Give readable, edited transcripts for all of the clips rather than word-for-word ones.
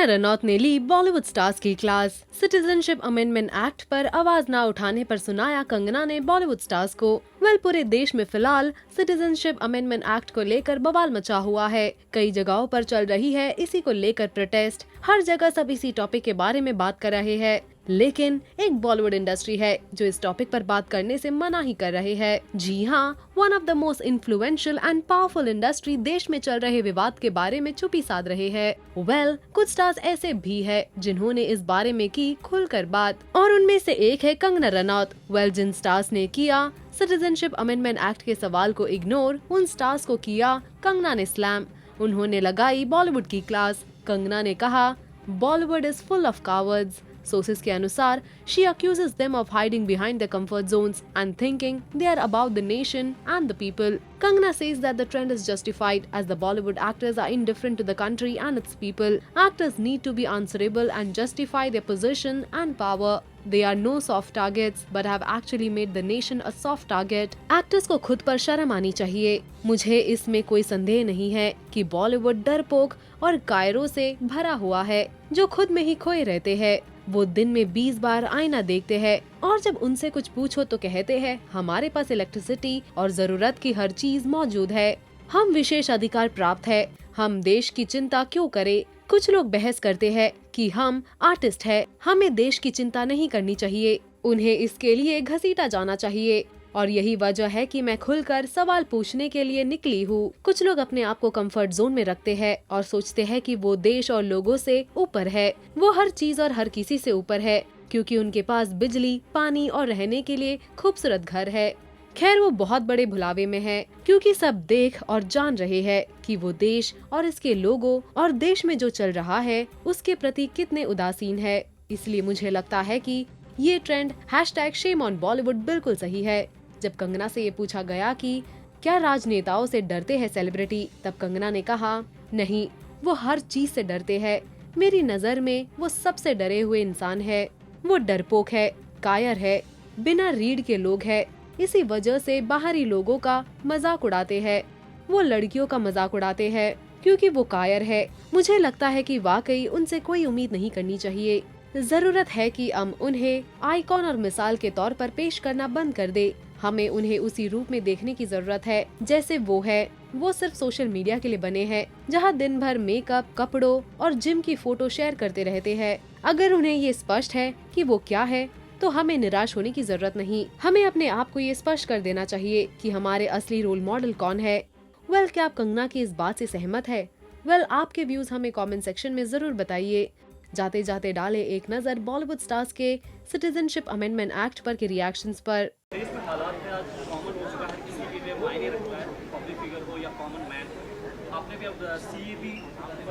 कंगना रनौत ने ली बॉलीवुड स्टार्स की class. Citizenship amendment act पर आवाज न उठाने पर सुनाया कंगना ने बॉलीवुड स्टार्स को। पूरे देश में फिलहाल सिटीजनशिप अमेंडमेंट एक्ट को लेकर बवाल मचा हुआ है। कई जगहों पर चल रही है इसी को लेकर प्रोटेस्ट। हर जगह सब इसी टॉपिक के बारे में बात कर रहे हैं, लेकिन एक बॉलीवुड इंडस्ट्री है जो इस टॉपिक पर बात करने से मना ही कर रहे हैं। जी हाँ, one of the most influential and powerful industry देश में चल रहे विवाद के बारे में चुप्पी साध रहे हैं। कुछ स्टार्स ऐसे भी है जिन्होंने इस बारे में की खुलकर बात, और उनमें से एक है कंगना रनौत। जिन स्टार्स ने किया सिटीजनशिप अमेंडमेंट एक्ट के सवाल को इग्नोर, उन स्टार्स को किया कंगना ने स्लैम। उन्होंने लगाई बॉलीवुड की क्लास। कंगना ने कहा, Bollywood is full of cowards. Sources के अनुसार, she accuses them of hiding behind their comfort zones and thinking they are about the nation and the people. Kangana says that the trend is justified as the Bollywood actors are indifferent to the country and its people. Actors need to be answerable and justify their position and power. They are no soft targets, but have actually made the nation a soft target. Actors को खुद पर शर्म आनी चाहिए। मुझे इसमें कोई संदेह नहीं है कि बॉलीवुड डरपोक और कायरों से भरा हुआ है जो खुद में ही खोए रहते हैं। वो दिन में 20 बार आईना देखते हैं और जब उनसे कुछ पूछो तो कहते हैं हमारे पास इलेक्ट्रिसिटी और जरूरत की हर चीज मौजूद है, हम विशेष अधिकार प्राप्त है, हम देश की चिंता क्यों करें। कुछ लोग बहस करते हैं कि हम आर्टिस्ट हैं, हमें देश की चिंता नहीं करनी चाहिए, उन्हें इसके लिए घसीटा जाना चाहिए, और यही वजह है कि मैं खुलकर सवाल पूछने के लिए निकली हूँ। कुछ लोग अपने आप को कंफर्ट जोन में रखते हैं और सोचते हैं कि वो देश और लोगों से ऊपर है, वो हर चीज और हर किसी से ऊपर है क्योंकि उनके पास बिजली, पानी और रहने के लिए खूबसूरत घर है। खैर, वो बहुत बड़े भुलावे में है क्योंकि सब देख और जान रहे हैं कि वो देश और इसके लोगों और देश में जो चल रहा है उसके प्रति कितने उदासीन है। इसलिए मुझे लगता है कि ये ट्रेंड #ShameOnBollywood बिल्कुल सही है। जब कंगना से ये पूछा गया कि क्या राजनेताओं से डरते हैं सेलिब्रिटी, तब कंगना ने कहा, नहीं, वो हर चीज से डरते हैं। मेरी नजर में वो सबसे डरे हुए इंसान है। वो डरपोक है, कायर है, बिना रीढ़ के लोग है। इसी वजह से बाहरी लोगों का मजाक उड़ाते हैं। वो लड़कियों का मजाक उड़ाते हैं क्योंकि वो कायर है। मुझे लगता है कि वाकई उनसे कोई उम्मीद नहीं करनी चाहिए। जरूरत है कि हम उन्हें आइकॉन और मिसाल के तौर पर पेश करना बंद कर दे। हमें उन्हें उसी रूप में देखने की जरूरत है जैसे वो है। वो सिर्फ सोशल मीडिया के लिए बने हैं जहां दिन भर मेकअप, कपड़ों और जिम की फोटो शेयर करते रहते हैं। अगर उन्हें ये स्पष्ट है कि वो क्या है तो हमें निराश होने की जरूरत नहीं। हमें अपने आप को ये स्पष्ट कर देना चाहिए कि हमारे असली रोल मॉडल कौन है। क्या आप कंगना की इस बात से सहमत है? आपके व्यूज हमें कमेंट सेक्शन में जरूर बताइए। जाते जाते डाले एक नजर बॉलीवुड स्टार्स के सिटीजनशिप अमेंडमेंट एक्ट पर के रिएक्शंस पर। देश में हालात में आज कॉमन हो चुका है, किसी के लिए मायने रखता है, पब्लिक फिगर हो या कॉमन मैन। आपने भी अब सीएबी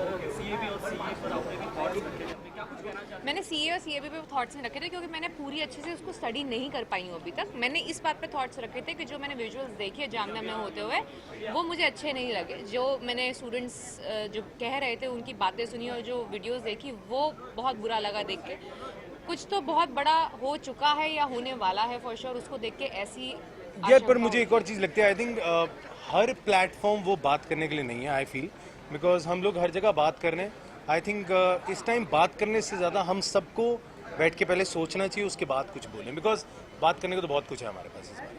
और सीए पर आपने भी थॉट्स रखे थे, आपने क्या कुछ कहना चाहते हैं? मैंने सीए और सीएबी पे थॉट्स नहीं रखे थे क्योंकि मैंने पूरी अच्छे से उसको स्टडी नहीं कर पाई हूँ अभी तक। मैंने इस बात पे थॉट्स रखे थे कि जो मैंने विजुअल्स देखे जामिया में होते हुए वो मुझे अच्छे नहीं लगे। जो मैंने स्टूडेंट्स जो कह रहे थे उनकी बातें सुनी और जो वीडियोज़ देखी वो बहुत बुरा लगा देख के। कुछ तो बहुत बड़ा हो चुका है या होने वाला है फॉर श्योर, उसको देख के ऐसी यार। पर मुझे एक और चीज़ लगती है, आई थिंक हर प्लेटफॉर्म वो बात करने के लिए नहीं है। आई फील बिकॉज हम लोग हर जगह बात कर रहे हैं। आई थिंक इस टाइम बात करने से ज़्यादा हम सबको बैठ के पहले सोचना चाहिए, उसके बाद कुछ बोलें, बिकॉज बात करने को तो बहुत कुछ है हमारे पास इस बारे में।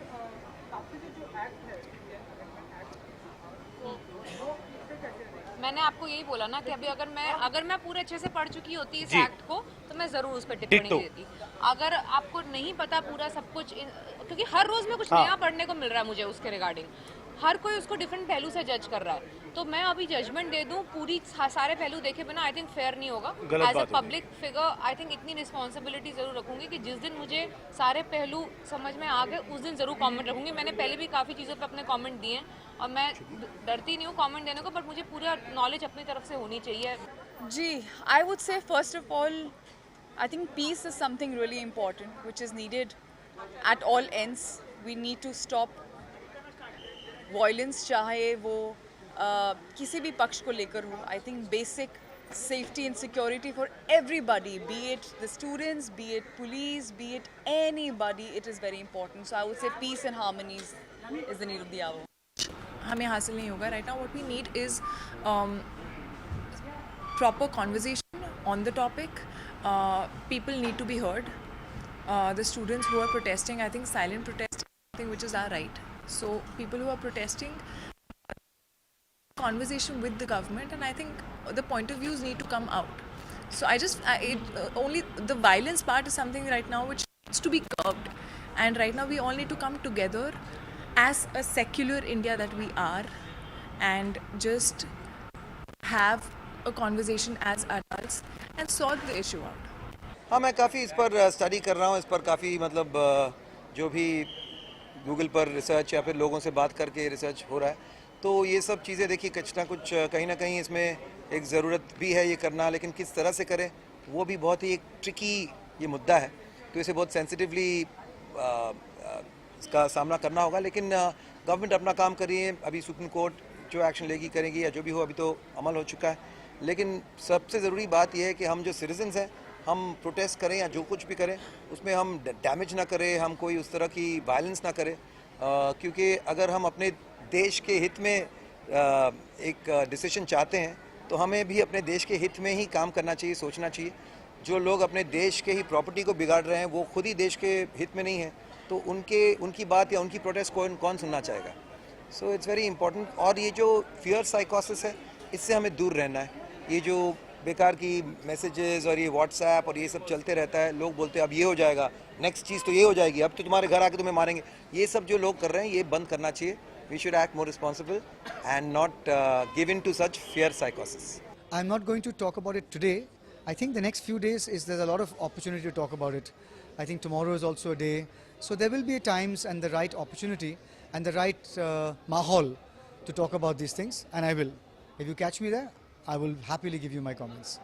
मैंने आपको यही बोला ना कि अभी अगर मैं पूरे अच्छे से पढ़ चुकी होती इस एक्ट को तो मैं जरूर उस पर टिप्पणी देती। अगर आपको नहीं पता पूरा सब कुछ, क्योंकि हर रोज में कुछ नया पढ़ने को मिल रहा है मुझे उसके रिगार्डिंग। हर कोई उसको डिफरेंट पहलू से जज कर रहा है, तो मैं अभी जजमेंट दे दूं पूरी सारे पहलू देखे बिना, आई थिंक फेयर नहीं होगा। As a public figure I think इतनी रिस्पॉन्सिबिलिटी जरूर रखूंगी कि जिस दिन मुझे सारे पहलू समझ में आ गए उस दिन जरूर कमेंट रखूंगी। मैंने पहले भी काफ़ी चीज़ों पे अपने कमेंट दिए हैं और मैं डरती नहीं हूँ कमेंट देने को, बट मुझे पूरा नॉलेज अपनी तरफ से होनी चाहिए। जी, I would say first of all I think peace is something really important which is needed at all ends. We need to stop violence, चाहे वो किसी भी पक्ष को लेकर हो। I think basic safety and security for everybody, be it the students, be it police, be it anybody, it is very important. So I would say peace and harmony is the need of the hour. हमें हासिल नहीं होगा। Right now what we need is proper conversation on the topic. People need to be heard. The students who are protesting, I think silent protest is something which is our right. So people who are protesting, conversation with the government, and I think the point of views need to come out. So only the violence part is something right now which needs to be curbed, and right now we all need to come together as a secular India that we are, and just have a conversation as adults and sort the issue out. हाँ, मैं काफ़ी इस पर study कर रहा हूँ, इस पर काफ़ी मतलब जो भी गूगल पर रिसर्च या फिर लोगों से बात करके रिसर्च हो रहा है, तो ये सब चीज़ें देखिए कुछ ना कुछ कहीं ना कहीं इसमें एक ज़रूरत भी है ये करना, लेकिन किस तरह से करें वो भी बहुत ही एक ट्रिकी ये मुद्दा है, तो इसे बहुत सेंसिटिवली इसका सामना करना होगा। लेकिन गवर्नमेंट अपना काम कर रही है, अभी सुप्रीम कोर्ट जो एक्शन लेगी करेगी या जो भी हो, अभी तो अमल हो चुका है। लेकिन सबसे ज़रूरी बात यह है कि हम जो सिटीजन्स हैं, हम प्रोटेस्ट करें या जो कुछ भी करें उसमें हम डैमेज ना करें, हम कोई उस तरह की वायलेंस ना करें, क्योंकि अगर हम अपने देश के हित में एक डिसीजन चाहते हैं तो हमें भी अपने देश के हित में ही काम करना चाहिए, सोचना चाहिए। जो लोग अपने देश के ही प्रॉपर्टी को बिगाड़ रहे हैं वो खुद ही देश के हित में नहीं है, तो उनकी बात या उनकी प्रोटेस्ट कौन सुनना चाहेगा। So it's very important. और ये जो फियर साइकोसिस है इससे हमें दूर रहना है। ये जो बेकार की मैसेजेस और ये व्हाट्सएप और ये सब चलते रहता है, लोग बोलते हैं अब ये हो जाएगा, नेक्स्ट चीज़ तो ये हो जाएगी, अब तो तुम्हारे घर आके तुम्हें मारेंगे, ये सब जो लोग कर रहे हैं ये बंद करना चाहिए। We should act more responsible and not give in to such fear साइकोसिस। I'm not going to talk about it today. I think the next few days there's a lot of opportunity to talk about it. I think tomorrow is also a day. So there will be times and the right opportunity and the right mahal to talk about these things, and I will. If you catch me there, I will happily give you my comments.